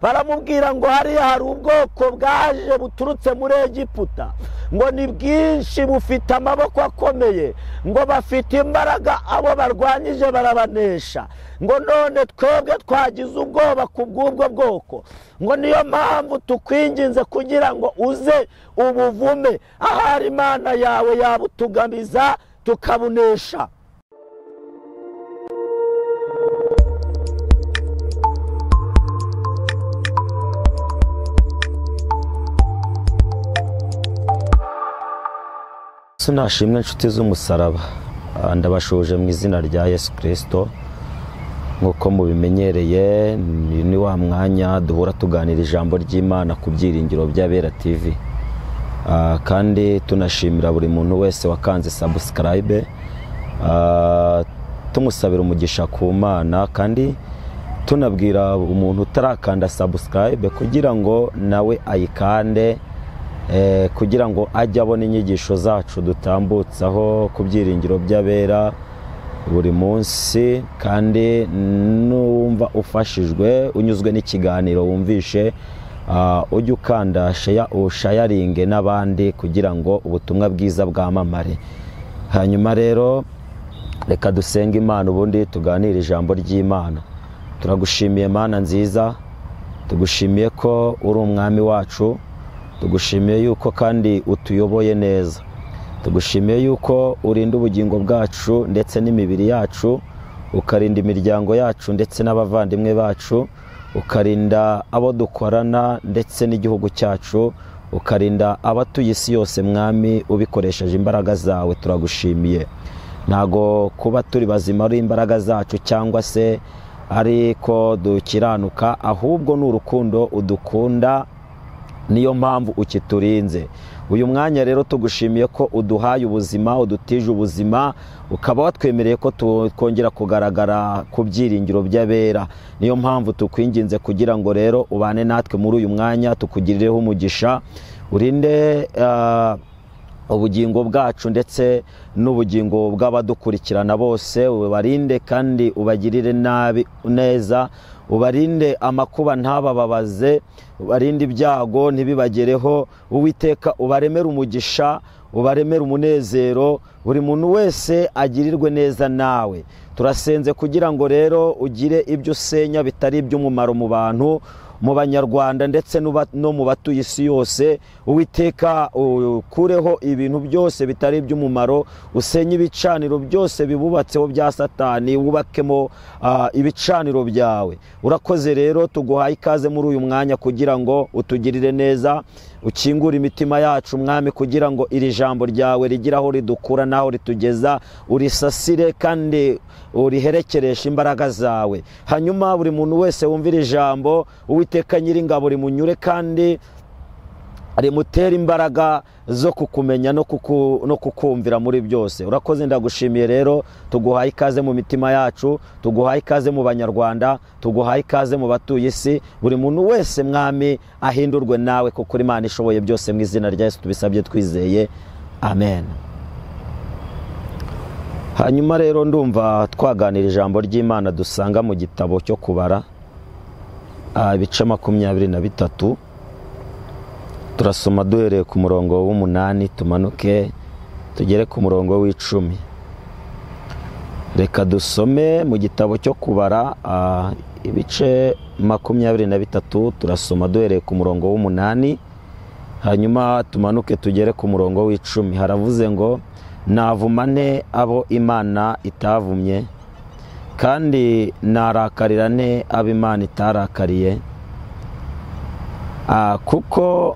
baramubwira ngo hariya hari ubwoko bwaje buturutse muri Egiputa, ngo ni bwinshi bufite amaboko akomeye, ngo bafite imbaraga, abo barwanyije barabanesha, ngo none twebwe twagize ubwoba ku bw'ubwo bwoko, ngo niyo mpamvu tukwinginze kugira ngo uze ubuvume, ahari Imana yawe yabutugamiza tukabunesha. Nashimwe inshuti z'umusaraba, ndabashoje mu izina rya Yesu Kristo. Nkuko mubimenyereye, ni wa mwanya duhora tuganira ijambo ry'Imana ku byiringiro by'Abera TV, kandi tunashimira buri muntu wese wakanze subscribe, tumusabira umugisha ku Mana, kandi tunabwira umuntu utarakanda subscribe kugira ngo nawe ayikande, kugira ngo ajye abona inyigisho zacu dutambutsaho ku byiringiro by'Abera buri munsi. Kandi numva ufashijwe unyuzwe n'ikiganiro wumvishe, ujye ukanda ushayaringe n'abandi kugira ngo ubutumwa bwiza bwamamare. Hanyuma rero reka dusenge Imana ubundi tuganire ijambo ry'Imana. Turagushimiye Mana nziza, tugushimiye ko uri umwami wacu, tugushimiye yuko kandi utuyoboye neza, tugushimiye yuko urinda ubugingo bwacu ndetse n'imibiri yacu, ukarinda imiryango yacu ndetse n'abavandimwe bacu, ukarinda abo dukorana ndetse n'igihugu cyacu, ukarinda abatuye isi yose mwami, ubikoresheje imbaraga zawe. Turagushimiye, ntago kuba turi bazima ari imbaraga zacu cyangwa se ariko dukiranuka, ahubwo ni urukundo udukunda, niyo mpamvu ukiturinze. Uyu mwanya rero tugushimiye ko uduhaye ubuzima, udutije ubuzima, ukaba watwemereye ko twongera kugaragara ku byiringiro by'Abera. Niyo mpamvu tukwinginze kugira ngo rero ubane natwe muri uyu mwanya, tukugirireho umugisha, urinde ubugingo bwacu ndetse n'ubugingo bw'abadukurikirana bose, ubarinde kandi ubagirire neza, ubarinde amakuba ntabababaze, ubarinde ibyago ntibibagereho. Uwiteka ubaremere umugisha, ubaremere umunezero, buri muntu wese agirirwe neza nawe. Turasenze kugira ngo rero ugire ibyo usenya bitari iby'umumaro mu bantu, mu banyarwanda ndetse no mu batuye isi yose. Uwiteka ukureho ibintu byose bitari iby'umumaro, usenye ibicaniro byose bibubatseho bya Satani, wubakemo ibicaniro byawe. Urakoze rero, tuguhaye ikaze muri uyu mwanya kugira ngo utugirire neza, ukingure imitima yacu mwami, kugira ngo iri jambo ryawe rigire aho ridukura n'aho ritugeza, urisasire kandi uriherekeresha imbaraga zawe. Hanyuma buri muntu wese wumvira ijambo, Uwiteka Nyiringabo rimunyure kandi rimutera imbaraga zo kukumenya no kukumvira muri byose. Urakoze, ndagushimiye rero, tuguhaye ikaze mu mitima yacu, tuguhaye ikaze mu banyarwanda, tuguhaye ikaze mu batuye isi. Buri muntu wese mwami ahindurwe nawe, kuko Imana ishoboye byose. Mu izina rya Yesu tubisabye twizeye, amen. Hanyuma rero ndumva twaganira ijambo ry'Imana dusanga mu gitabo cyo Kubara, ibice 23. Turasoma duhereye ku murongo w'8 tumanuke tugere ku murongo w'10. Reka dusome mu gitabo cyo Kubara ibice 23, turasoma duhereye ku murongo w'8, hanyuma tumanuke tugere ku murongo w'10. Haravuze ngo, navumane abo Imana itavumye, kandi narakarirane abo Imana itarakariye, kuko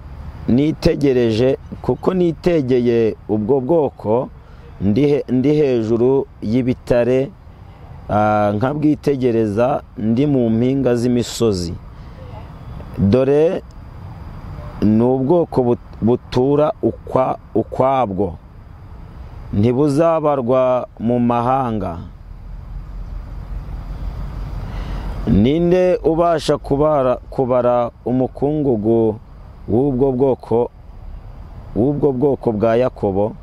nitegeye ubwo bwoko ndi hejuru y'ibitare, nkabwitegereza ndi mu mpinga z'imisozi. Dore ni ubwoko butura ukwabwo, ntibuzabarwa mu mahanga. Ninde ubasha kubara umukungugu w'ubwo bwoko bwa Yakobo?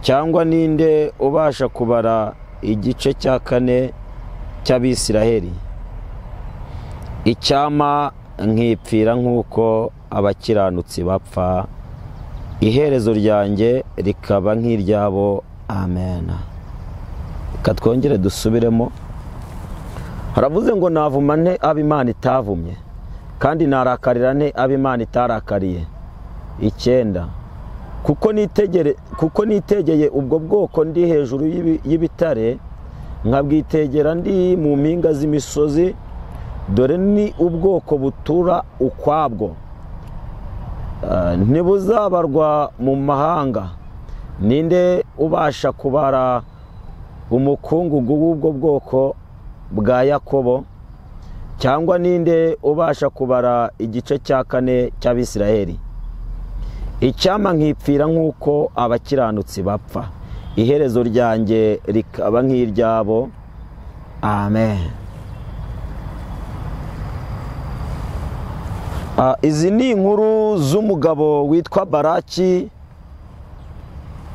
Cyangwa ninde ubasha kubara igice cya 4 cy'Abisiraheli? Icyama nkipfira nk'uko abakiranutsi bapfa, iherezo ryanjye rikaba nk'iryabo. Amen. Katwongere dusubiremo. Haravuze ngo navuma nte abo Imana itavumye, kandi narakarira nte abo Imana itarakariye. 9. kuko nitegeye ubwo bwoko ndi hejuru y'ibitare, nkabwitegera ndi mu mpinga z'imisozi, dore ni ubwoko butura ukwabwo, ntibuzabarwa mu mahanga. Ninde ubasha kubara umukungugu w'ubwo bwoko bwa Yakobo, cyangwa ninde ubasha kubara igice cya 4 cy'Abisiraheli? Icyama nkipfira nk'uko abakiranutsi bapfa, iherezo ryanjye rikaba nk'iryabo. Amen. Izi ni inkuru z'umugabo witwa Baraki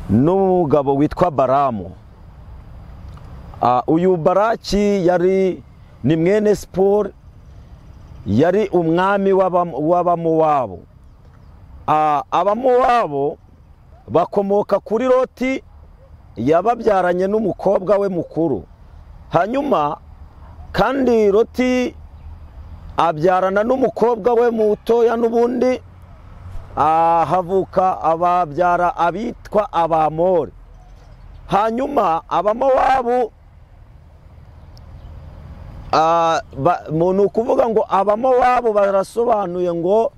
n'umugabo witwa Baramu. Uyu Baraki ni mwene Sipori, yari umwami w'Abamowabu. Abamowabu bakomoka kuri Loti, yababyaranye n'umukobwa we mukuru. Hanyuma kandi Loti abyarana n'umukobwa we mutoya n'ubundi, havuka ababyara abitwa Abamori. Hanyuma Abamowabu, ni ukuvuga ngo Abamowabu barasobanuye ngo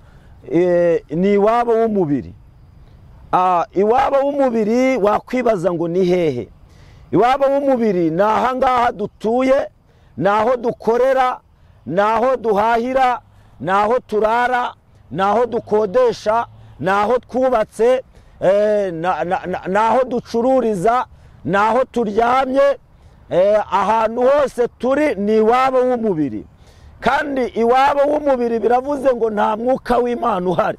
ni iwabo w'umubiri. Iwabo w'umubiri wakwibaza ngo ni hehe? Iwabo w'umubiri ni ahangaha dutuye, naho dukorera, naho duhahira, naho turara, naho dukodesha, naho twubatse, naho ducururiza, naho turyamye. Ahantu hose turi ni iwabo w'umubiri. Kandi iwabo w'umubiri biravuze ngo nta mwuka w'Imana uhari.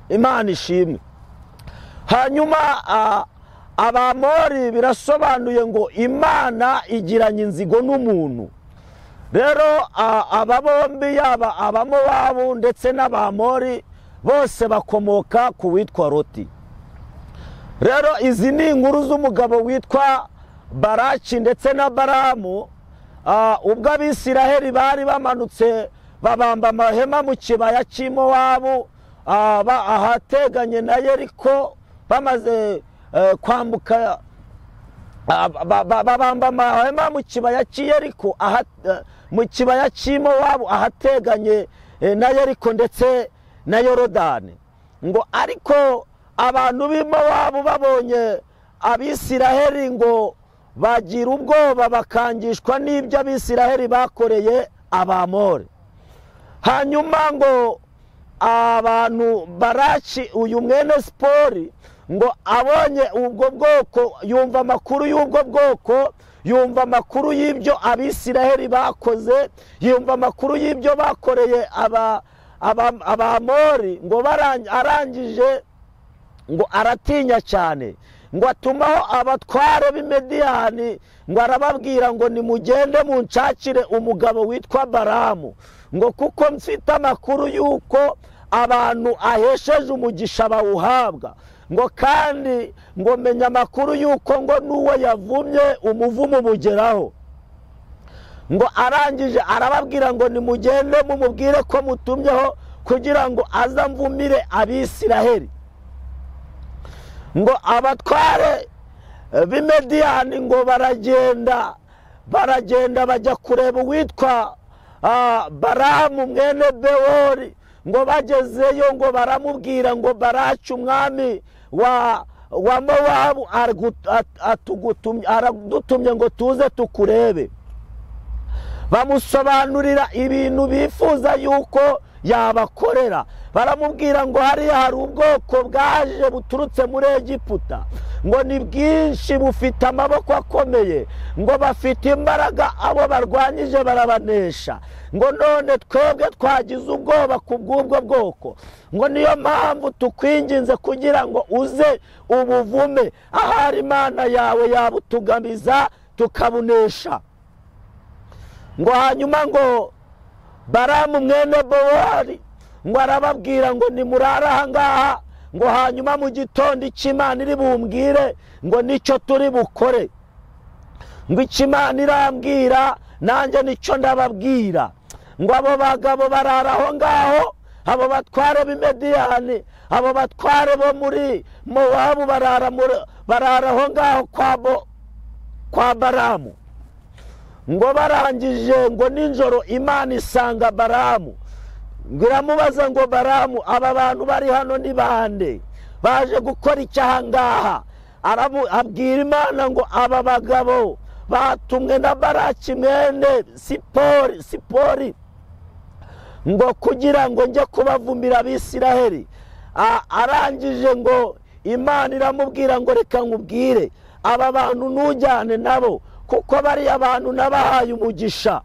Imana ishimwe. Hanyuma Abamori birasobanuye ngo Imana igiranye inzigo n'umuntu. Rero aba bombi, yaba Abamowabu ndetse n'Abamori, bose bakomoka ku witwa Loti. Rero izi ni inkuru z'umugabo witwa Baraki ndetse na Baramu. Ubwo Abisiraheli bari bamanutse babamba amahema mu kibaya cy'Imowabu, ahateganye na Yeriko, bamaze kwambuka, babamba amahema mu kibaya cy'Yeriko, mu kibaya cy'Imowabu ahateganye na Yeriko ndetse na Yorodani. Ngo ariko abantu b'Imowabu babonye Abisiraheli ngo bagira ubwoba, bakangishwa n'ibyo Abisiraheli bakoreye Abamori. Hanyuma ngo abantu Baraki, uyu mwene Sipori, ngo abonye ubwo bwoko, yumva amakuru y'ubwo bwoko, yumva amakuru y'ibyo Abisiraheli bakoze, yumva amakuru y'ibyo bakoreye Abamori, ngo arangije ngo aratinya cyane, ngo atumaho abatware b'Imediyani, ngo arababwira ngo nimugende munshakire umugabo witwa Baramu, ngo kuko mfite amakuru y'uko abantu ahesheje umugisha bawuhabwa, ngo kandi ngo menya amakuru y'uko ngo n'uwo yavumye umuvumo umugeraho. Ngo arangije arababwira ngo nimugende mumubwire ko mutumyeho kugira ngo azamvumire Abisiraheli. Ngo abatware b'Imediyani ngo baragenda bajya kureba uwitwa Baramu mwene Bewori. Ngo bagezeyo ngo baramubwira ngo Baraki umwami wa Mowabu aradutumye ngo tuze tukurebe. Bamusobanurira ibintu bifuza yuko yabakorera. Baramubwira ngo hariya hari ubwoko bwaje buturutse muri Egiputa, ngo ni bwinshi, bufite amaboko akomeye, ngo bafite imbaraga, abo barwanyije barabanesha, ngo none twebwe twagize ubwoba ku bw'ubwo bwoko, ngo niyo mpamvu tukwinginze kugira ngo uze ubuvume, ahari Imana yawe yabutugamiza tukabunesha. Ngo hanyuma ngo Baramu mwene Bowari ngo arababwira ngo nimurara aha ngaha ngo hanyuma mu gitondo Imana iri bumbwire ngo nicyo turi bukore. Ngo Imana irambwira nanjye nicyo ndababwira. Ngo abo bagabo barara aho ngaho, abo batware b'Imediyani, abo batware bo muri Mowabu barara aho ngaho kwa Baramu. Ngo barangije ngo ninjoro Imana isanga Baramu. Ngo iramubaza ngo Baramu, aba bantu bari hano ni bande baje gukora icyaha ngaha? Abwira Imana ngo aba bagabo batumwe na Baraki mwene Sipori ngo kugira ngo njye kubavumira Abisiraheli. Arangije ngo Imana iramubwira ngo reka nkubwire aba bantu ntujyane nabo, kuko bari abantu nabahaye umugisha.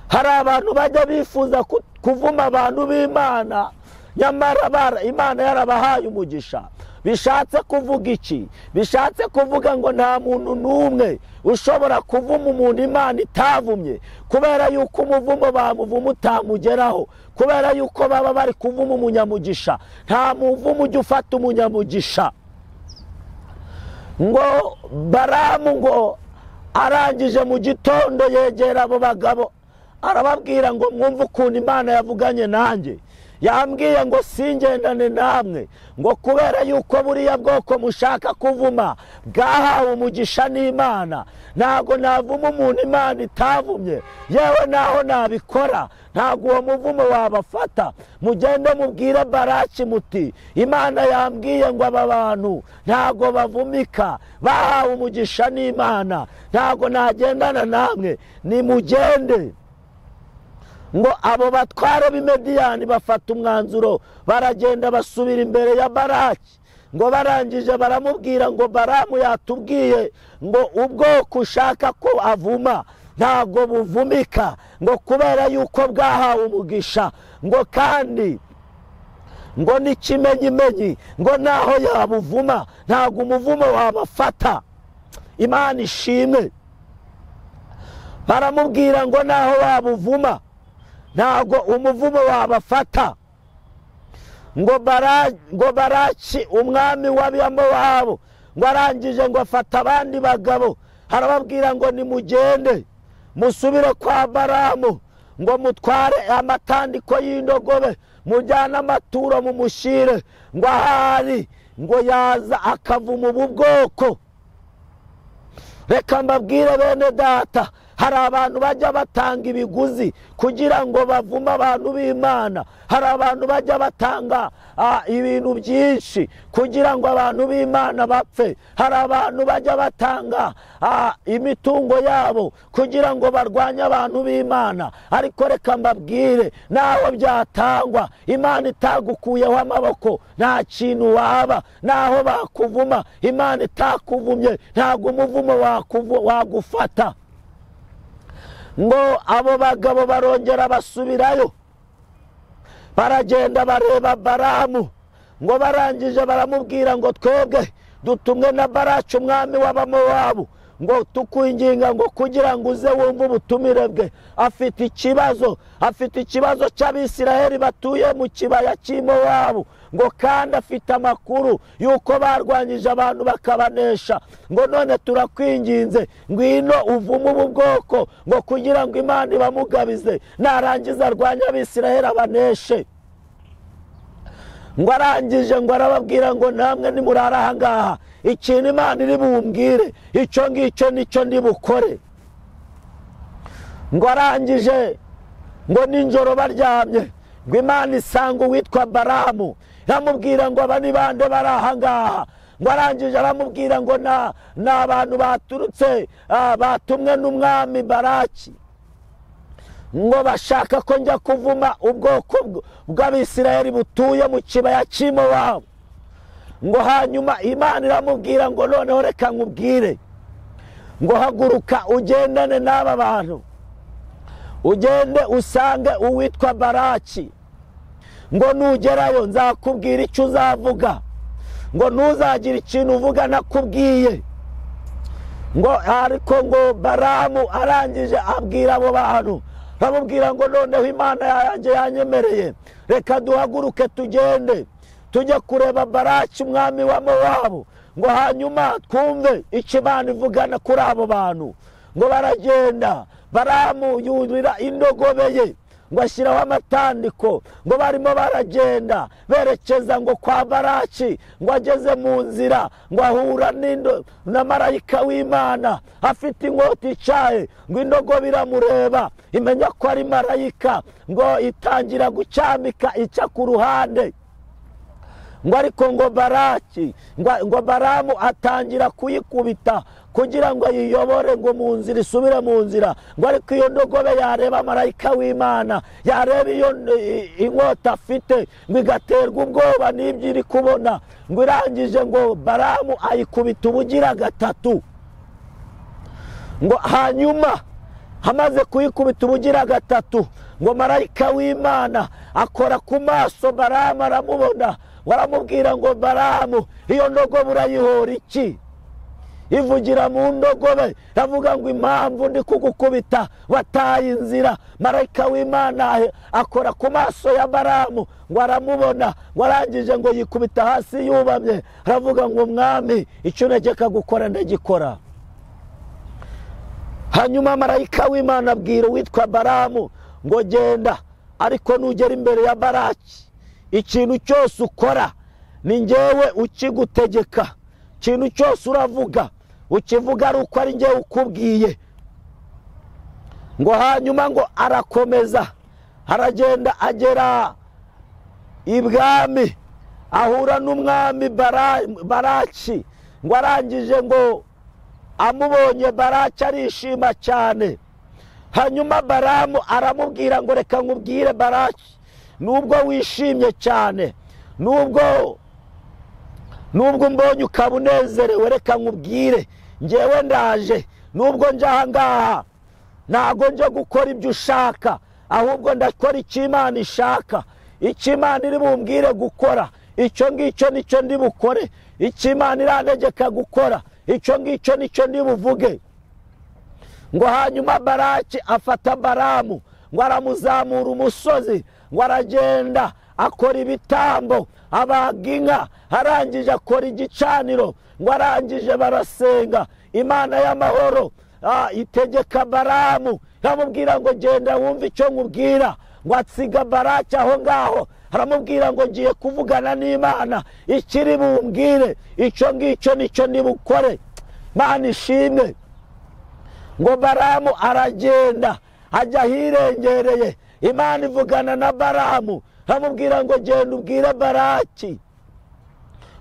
Hari abantu bajya bifuza kuvuma abantu b'Imana, nyamara Imana yarabahaye umugisha. Bishatse kuvuga iki? Bishatse kuvuga ngo nta muntu n'umwe ushobora kuvuma umuntu Imana itavumye, kubera yuko umuvumo bamuvuma utamugeraho, kubera yuko baba bari kuvuma umunyamugisha. Nta muvumo ujya ufata umunyamugisha. Ngo Baramu ngo arangije mu gitondo yegera abo bagabo arababwira ngo mwumve ukuntu Imana yavuganye nanjye. Yambwiye ngo singendane namwe, ngo kubera yuko buriya bwoko mushaka kuvuma bwahawe umugisha n'Imana. Ntago navuma umuntu Imana itavumye, yewe naho nabikora ntago uwo muvumo wabafata. Mugende mubwire Baraki muti Imana yambwiye ngo aba bantu ntago bavumika, bahawe umugisha n'Imana, ntago nagendana namwe, nimugende. Ngo abo batware b'Imediyani bafata umwanzuro, baragenda basubira imbere ya Baraki. Ngo barangije baramubwira ngo Baramu yatubwiye ngo ubwoko ushaka ko avuma ntago buvumika, ngo kubera yuko bwahawe umugisha, ngo kandi ngo n'ikimenyimenyi ngo naho yabuvuma ntago umuvumo wabafata. Imana ishimwe. Baramubwira ngo naho wabuvuma ntago umuvumo wabafata. Ngo Baraki umwami w'Abamowabu ngo arangije ngo afata abandi bagabo, harababwira ngo nimugende musubire kwa Baramu, ngo mutware amatandiko y'indogobe, mujyane amaturo mumushyire, ngo ahari ngo yaza akavuma ubu bwoko. Reka mbabwire bene data, hari abantu bajya batanga ibiguzi kugira ngo bavume abantu b'Imana. Hari abantu bajya batanga ibintu byinshi kugira ngo abantu b'Imana bapfe. Hari abantu bajya batanga imitungo yabo kugira ngo barwanye abantu b'Imana. Ariko reka mbabwire, naho byatangwa Imana itagukuyeho amaboko nta kintu waba. Naho bakuvuma Imana itakuvumye ntago umuvumo wagufata. Ngo abo bagabo barongera basubirayo, baragenda bareba Baramu. Ngo barangije baramubwira ngo twebwe dutumwe na Baraki umwami w'Abamowabu, ngo tukwinginga ngo kugira ngo uze wumve ubutumire bwe. Afite ikibazo cy'Abisiraheli batuye mu kibaya cy'Imowabu, ngo kandi afite amakuru yuko barwanyije abantu bakabanesha. Ngo none turakwinginze ngwino uvume ubu bwoko, ngo kugira ngo Imana ibamugabize narangiza arwanye Abisiraheli abaneshe. Ngo arangije ngo arababwira ngo namwe nimurara aha ngaha, ikintu Imana iri bumbwire icyo ngicyo nicyo ndi bukore. Ngo arangije ngo ninjoro baryamye, ngo Imana isanga uwitwa Baramu, iramubwira ngo aba ni bande bari aha ngaha. Ngo arangije aramubwira ngo ni abantu baturutse batumwe n'umwami Baraki, ngo bashaka ko njya kuvuma ubwoko bw'Abisiraheli butuye mu kibaya cy'Imowabu. Ngo hanyuma Imana iramubwira ngo noneho reka nkubwire, ngo haguruka ugendane n'aba bantu, ugende usange uwitwa Baraki. Ngo nugerayo nzakubwira icyo uzavuga, ngo ntuzagire ikintu uvuga nakubwiye. Ngo ariko ngo Baramu arangije abwira abo bantu bamubwira ngo noneho Imana yanjye yanyemereye, reka duhaguruke tugende tujye kureba Baraki umwami wa Mowabu, ngo hanyuma twumve icyo Imana ivugana kuri abo bantu. Ngo baragenda, Baramu yurira indogobe ye, ngo ashyiraho amatandiko, ngo barimo baragenda berekeza ngo kwa Baraki. Ngo ageze mu nzira, ngo ahura na marayika w'Imana afite inkota icaye, ngo indogobe iramureba imenya ko ari marayika, ngo itangira gucyamika ica ku ruhande. Ngo ariko ngo Baraki, ngo Baramu atangira kuyikubita kugira ngo yiyobore ngo mu nzira isubire mu nzira. Ngo ariko iyo ndogobe yareba marayika w'Imana, yareba iyo inkota afite, ngo igaterwa ubwoba n'ibyo iri kubona. Ngo irangije ngo Baramu ayikubita ubugira gatatu. Ngo hanyuma hamaze kuyikubita ubugira gatatu, ngo marayika w'Imana akora ku maso Baramu aramubona. Waramubwira ngo Baramu, iyo ndogobe urayihora iki? Ivugira mu ndogobe ravuga ngo impamvu ndi kugukubita wataye inzira. Marayika w'Imana akora ku maso ya Baramu, ngo aramubona. Ngo arangije ngo yikubita hasi yubamye, aravuga ngo mwami, icyo untegeka gukora ndagikora. Hanyuma marayika w'Imana abwira uwitwa Baramu ngo genda, ariko nugera imbere ya Baraki, ikintu cyose ukora ni njyewe ukigutegeka. Ikintu cyose uravuga ukivuga ari uko ari njyewe ukubwiye. Ngo hanyuma ngo arakomeza aragenda agera ibwami, ahura n'umwami Baraki. Ngo arangije ngo amubonye Baraki arishima cyane. Hanyuma Baramu aramubwira ngo reka nkubwire Baraki, nubwo wishimye cyane, nubwo mbonye ukaba unezerewe, reka nkubwire njyewe ndaje. Nubwo nje aha ngaha ntago nje gukora ibyo ushaka, ahubwo ndakora icyo Imana ishaka. Icyo Imana iri bumbwire gukora, icyo ngicyo nicyo ndi bukore. Icyo Imana irantegeka gukora, icyo ngicyo nicyo ndi buvuge. Ngo hanyuma Baraki afata Baramu, ngo aramuzamura umusozi, ngo aragenda akora ibitambo, abaga inka, arangije akora igicaniro. Ngo arangije barasenga. Imana y'amahoro itegeka Baramu, aramubwira ngo genda wumve icyo nkubwira. Ngo atsiga Baraki aho ngaho, aramubwira ngo ngiye kuvugana n'Imana, ikiri bumbwire icyo ngicyo nicyo nibukore. Imana ishimwe. Ngo Baramu aragenda ajya hirengereye, Imana ivugana na Baramu, aramubwira ngo genda ubwire Baraki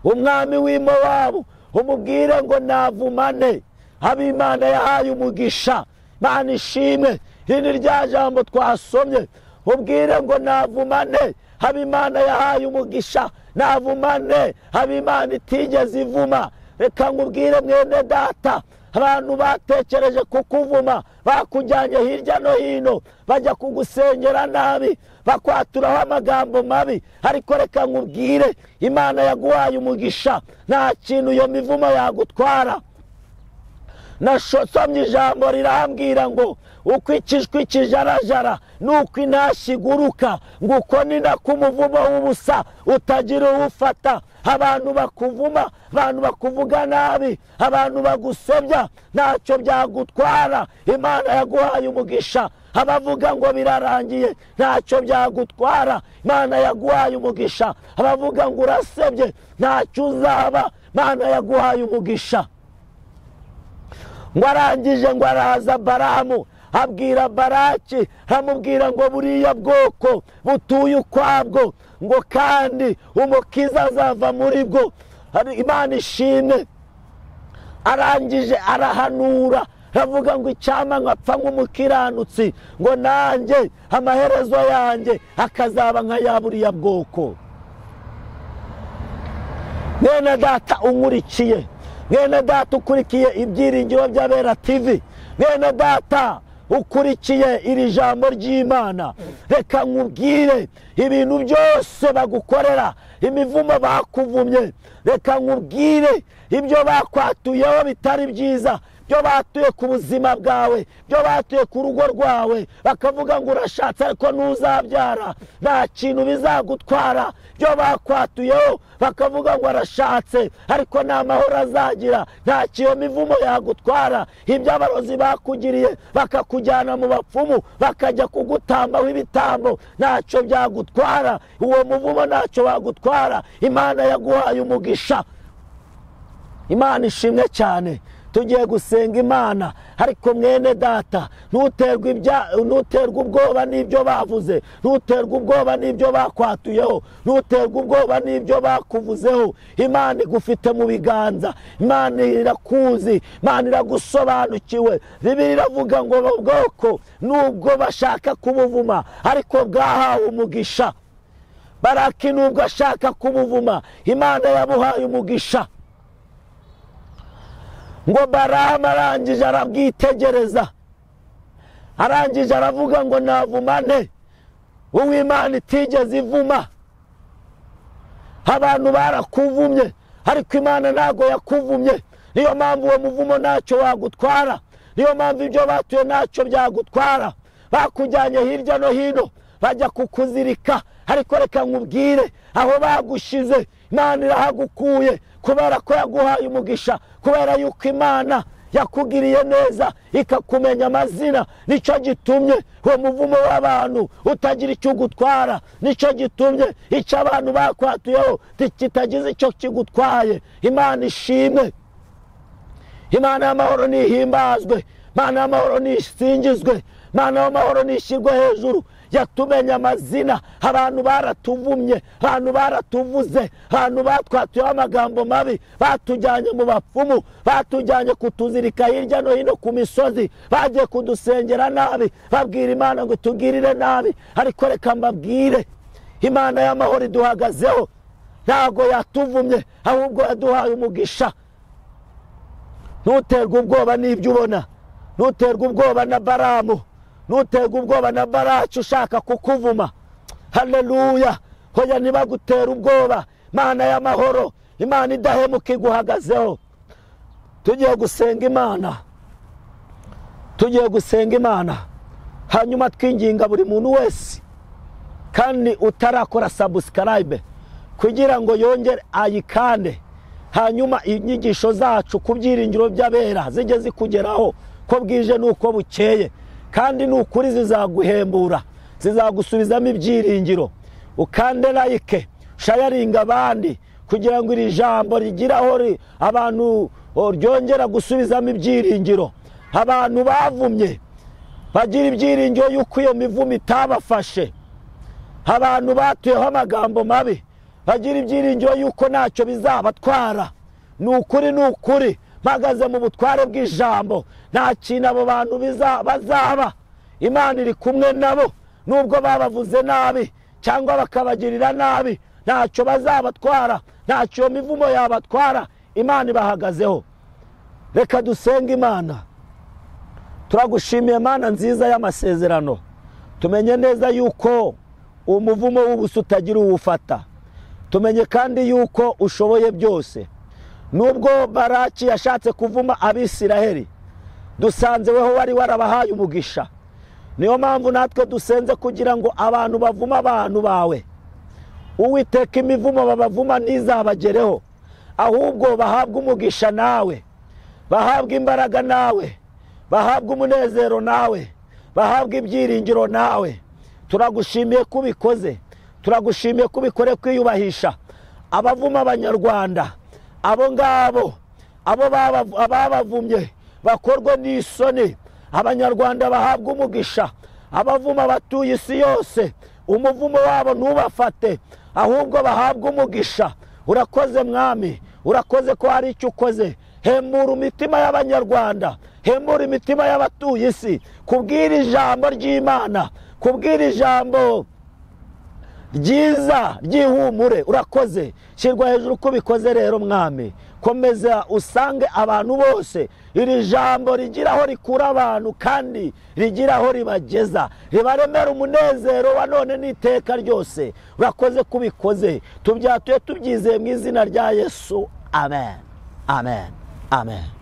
umwami w'i Mowabu, umubwire ngo navumane ab'Imana yahaye umugisha. Imana ishimwe. Hino rya jambo twasomye, ubwire ngo navumane ab'Imana yahaye umugisha, navumane ab'Imana itigeze ivuma. Reka nkubwire mwene data, abantu batekereje kukuvuma, bakujyanye hirya no hino, bajya kugusengera nabi, bakwaturaho amagambo mabi. Ariko reka nkubwire, Imana yaguhaye umugisha, nta kintu iyo mivumo yagutwara. Nasomye ijambo rirambwira ngo uko ikijwi kijarajara nuko intashyi iguruka, ngo uko ni nako umuvumo w'ubusa utagira uwufata. Abantu bakuvuma, abantu bakuvuga nabi, abantu bagusebya, ntacyo byagutwara. Imana yaguhaye umugisha. Abavuga ngo birarangiye, ntacyo byagutwara. Imana yaguhaye umugisha. Abavuga ngo urasebye, ntacyo uzaba. Imana yaguhaye umugisha. Ngo arangije ngo araza Baramu, abwira Baraki, aramubwira ngo buriya bwoko butuye ukwabwo, ngo kandi umukiza azava muri bwo. Imana ishimwe. Arangije arahanura, aravuga ngo icyama nkapfa nk'umukiranutsi, ngo nanjye amaherezo yanjye akazaba nka ya buriya bwoko. Mwene data unkurikiye, mwene data ukurikiye Ibyiringiro by'Abera TV, mwene data ukurikiye iri jambo ry'Imana, reka nkubwire ibintu byose bagukorera, imivumo bakuvumye, reka nkubwire ibyo bakwatuyeho bitari byiza, byo batuye ku buzima bwawe, byo batuye ku rugo rwawe, bakavuga ngo urashatse ariko ntuzabyara, nta kintu bizagutwara. Byo bakwatuyeho bakavuga ngo arashatse ariko nta mahoro azagira, nta kiyo mivumo yagutwara. Ibyo abarozi bakugiriye bakakujyana mu bapfumu, bakajya kugutambaho ibitambo, ntacyo byagutwara. Uwo muvumo ntacyo wagutwara. Imana yaguhaye umugisha. Imana ishimwe cyane. Tugiye gusenga Imana, ariko mwene data ntuterwe ubwoba n'ibyo bavuze, ntuterwe ubwoba n'ibyo bakwatuyeho, ntuterwe ubwoba n'ibyo bakuvuzeho. Imana igufite mu biganza, Imana irakuzi, Imana iragusobanukiwe. Bibiliya iravuga ngo ubwoko nubwo bashaka kubuvuma ariko bwahawe umugisha. Baraki nubwo ashaka kubuvuma, Imana yabuhaye umugisha. Ngo Balamu arangije arabwitegereza, arangije aravuga ngo navuma nte uw'Imana itigeze ivuma. Abantu barakuvumye ariko Imana ntago yakuvumye. Niyo mpamvu uwo muvumo ntacyo wagutwara, niyo mpamvu ibyo batuye ntacyo byagutwara. Bakujyanye hirya no hino bajya kukuzirika, ariko reka nkubwire, aho bagushize Imana irahagukuye, kubera ko yaguhaye umugisha, kubera yuko Imana yakugiriye neza ikakumenya amazina. Nicyo gitumye uwo muvumo w'abantu utagira icyo ugutwara, nicyo gitumye icyo abantu bakwatuyeho kitagize icyo kigutwaye. Imana ishimwe. Imana y'amahoro nihimbazwe, Imana y'amahoro nisingizwe, Imana y'amahoro nishyirwe hejuru. Yatumenya amazina. Abantu baratuvumye, abantu baratuvuze, abantu batwatuyeho amagambo mabi, batujyanye mu bapfumu, batujyanye kutuzirika hirya no hino ku misozi, bagiye kudusengera nabi, babwira Imana ngo tugirire nabi. Ariko reka mbabwire, Imana y'amahoro iduhagazeho, ntago yatuvumye, ahubwo yaduhaye umugisha. Ntuterwe ubwoba n'ibyo ubona, ntuterwe ubwoba na Balamu, ntuterwe ubwoba na Baraki ushaka kukuvuma. Haleluya. Hoya ntibagutera ubwoba. Imana y'amahoro, Imana idahemuka iguhagazeho. Tugiye gusenga Imana, tugiye gusenga Imana, hanyuma twinginga buri muntu wese kandi utarakora subscribe kugira ngo yongere ayikande, hanyuma inyigisho zacu ku byiringiro by'abera zijye zikugeraho ko bwije nuko bukeye. Kandi nukuri zizaguhembura, zizagusubizamo ibyiringiro. Ukande like, sharinga abandi kugira ngo iri jambo rigiraho abantu ryongera gusubizamo ibyiringiro. Abantu bavumye bagira ibyiringiro yuko iyo mivumo itabafashe. Abantu batuyeho amagambo mabi bagira ibyiringiro yuko ntacyo bizabatwara. Nukuri mpagaze mu butware bw'ijambo, nta kintu abo bantu bazaba. Imana iri kumwe nabo, nubwo babavuze nabi cyangwa bakabagirira nabi, ntacyo bazabatwara, ntacyo mivumo yabatwara. Imana ibahagazeho. Reka dusenge Imana. Turagushimiye Mana nziza y'amasezerano. Tumenye neza yuko umuvumo w'ubusa utagira uwufata. Tumenye kandi yuko ushoboye byose. Nubwo Baraki yashatse kuvuma Abisiraheli, dusanze weho wari warabahaye umugisha. Niyo mpamvu natwe dusenze kugira ngo abantu bavuma abantu bawe, Uwiteka imivumo babavuma ntizabagereho, ahubwo bahabwe umugisha nawe, bahabwe imbaraga nawe, bahabwe umunezero nawe, bahabwe ibyiringiro nawe. Turagushimiye kubikoze, turagushimiye kubikore kwiyubahisha. Abavuma Abanyarwanda, abo ngabo, ababavumye bakorwe n'isoni. Abanyarwanda bahabwa umugisha. Abavuma abatuye isi yose, umuvumo wabo ntubafate, ahubwo bahabwa umugisha. Urakoze Mwami, urakoze ko hari icyo ukoze. Hembura imitima y'Abanyarwanda, hembura imitima y'abatuye isi, kubwira ijambo ry'Imana, kubwira ijambo ryiza ryihumure. Urakoze, shyirwa hejuru uko bikoze rero Mwami. Komeza usange abantu bose iri jambo rigiraho rikura abantu kandi rigiraho ribageza, ribaremera umunezero wa none n'iteka ryose. Urakoze kubikoze, tubyatuye tubyizeye mu izina rya Yesu. Amen, amen, amen.